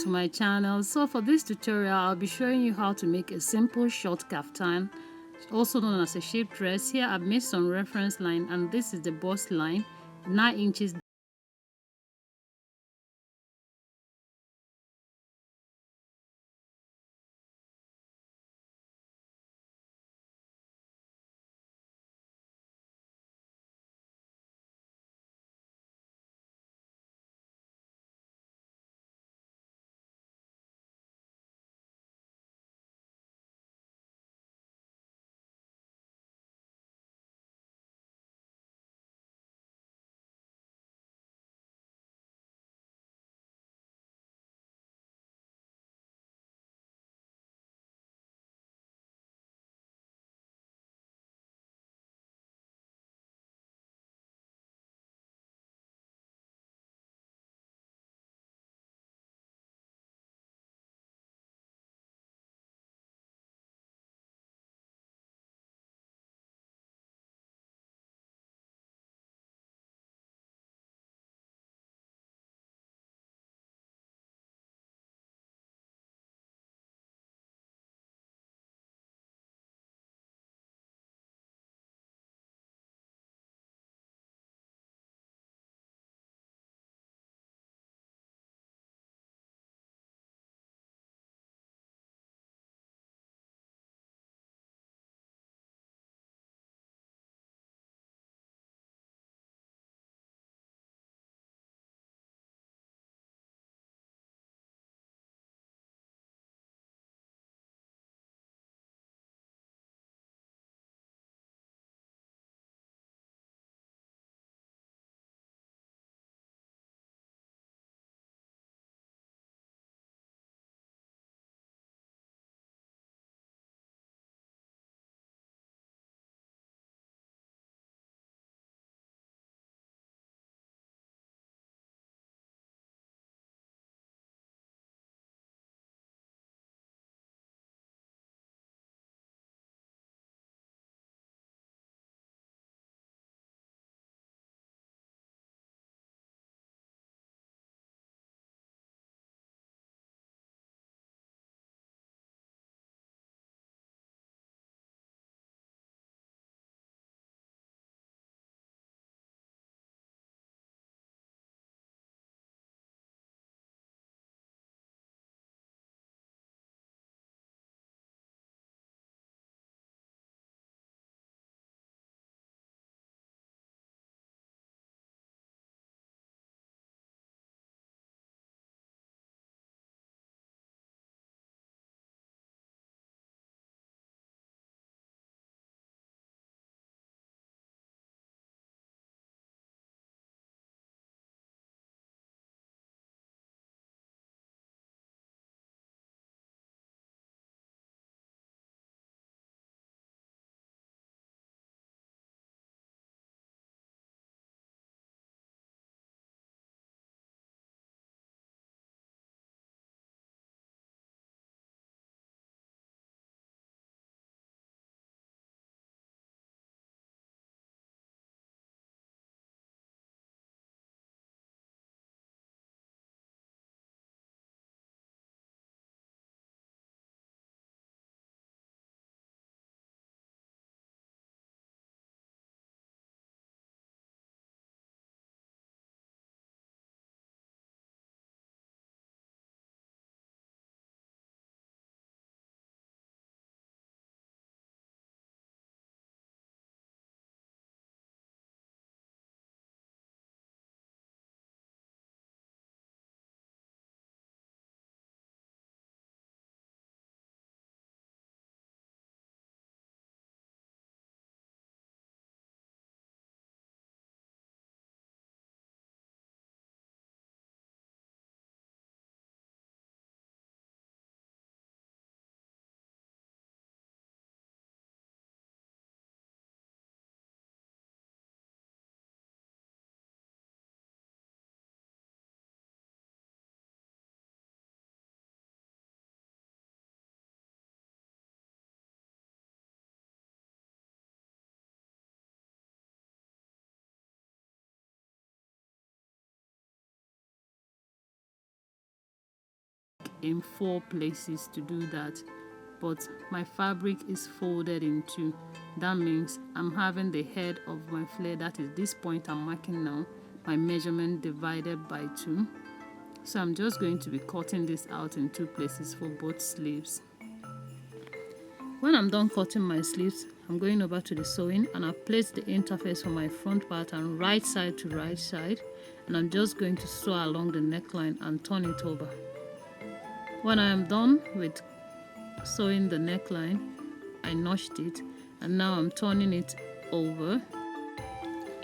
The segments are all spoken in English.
to my channel. So for this tutorial, I'll be showing you how to make a simple short kaftan, also known as a shape dress. Here I've made some reference line, and this is the bust line, 9 inches in 4 places to do that, but my fabric is folded in 2. That means I'm having the head of my flare, that is this point I'm marking now, my measurement divided by 2. So I'm just going to be cutting this out in 2 places for both sleeves. When I'm done cutting my sleeves, I'm going over to the sewing, and I've placed the interface for my front part and right side to right side, and I'm just going to sew along the neckline and turn it over. When I am done with sewing the neckline, I notched it, and now I'm turning it over,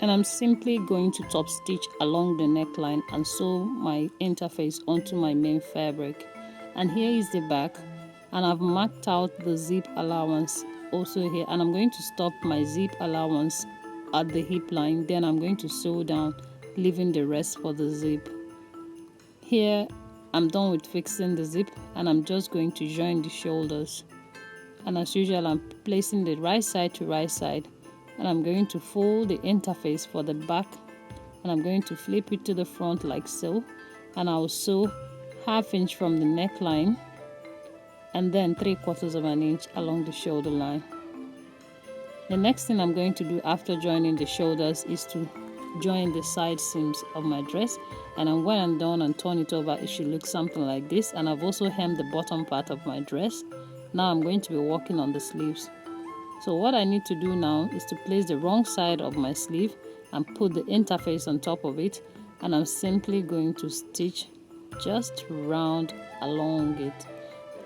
and I'm simply going to top stitch along the neckline and sew my interface onto my main fabric. And here is the back, and I've marked out the zip allowance also here, and I'm going to stop my zip allowance at the hip line. Then I'm going to sew down, leaving the rest for the zip. Here I'm done with fixing the zip, and I'm just going to join the shoulders, and as usual I'm placing the right side to right side, and I'm going to fold the interface for the back, and I'm going to flip it to the front like so, and I'll sew 1/2 inch from the neckline and then 3/4 of an inch along the shoulder line. The next thing I'm going to do after joining the shoulders is to join the side seams of my dress, and when I'm done and turn it over, it should look something like this. And I've also hemmed the bottom part of my dress. Now I'm going to be working on the sleeves. So what I need to do now is to place the wrong side of my sleeve and put the interface on top of it, and I'm simply going to stitch just round along it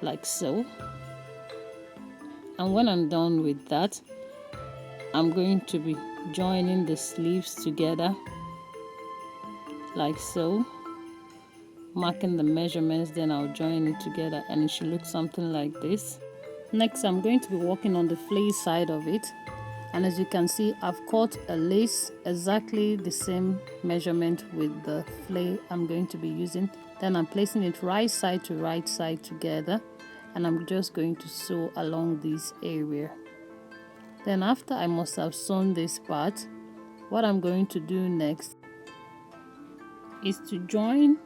like so. And when I'm done with that, I'm going to be joining the sleeves together like so, marking the measurements, then I'll join it together, and it should look something like this. Next, I'm going to be working on the fleece side of it, and as you can see, I've cut a lace exactly the same measurement with the flare I'm going to be using. Then I'm placing it right side to right side together, and I'm just going to sew along this area. Then after I must have sewn this part, what I'm going to do next is to join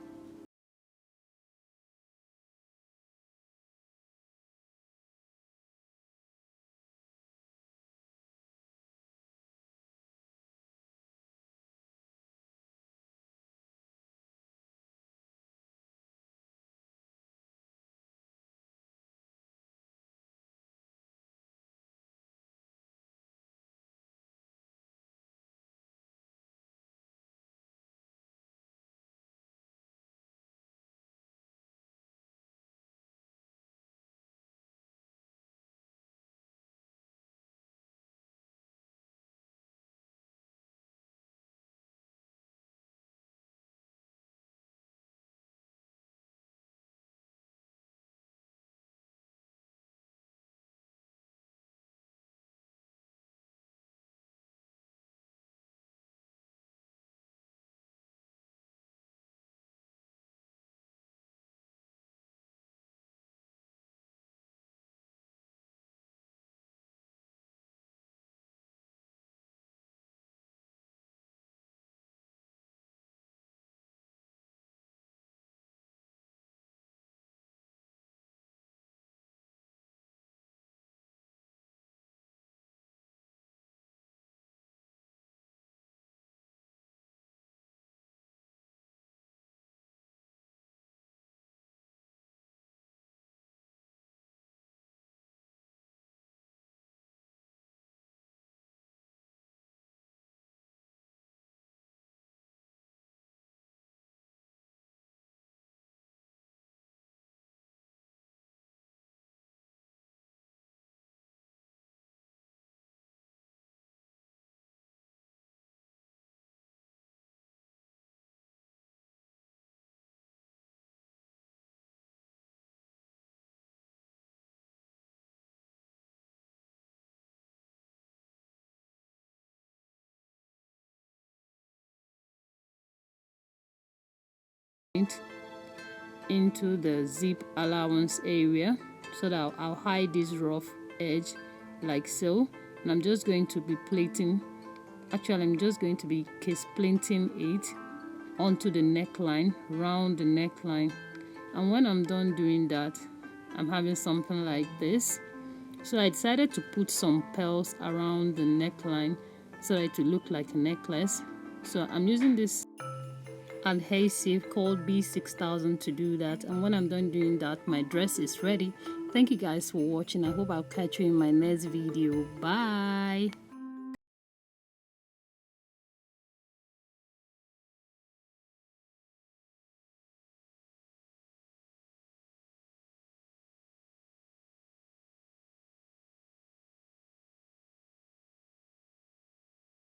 it into the zip allowance area so that I'll hide this rough edge like so. And I'm just going to be pleating, actually I'm just going to be case planting it onto the neckline, round the neckline. And when I'm done doing that, I'm having something like this. So I decided to put some pearls around the neckline so that it will look like a necklace. So I'm using this adhesive called B6000 to do that, and when I'm done doing that, my dress is ready. Thank you guys for watching. I hope I'll catch you in my next video. Bye.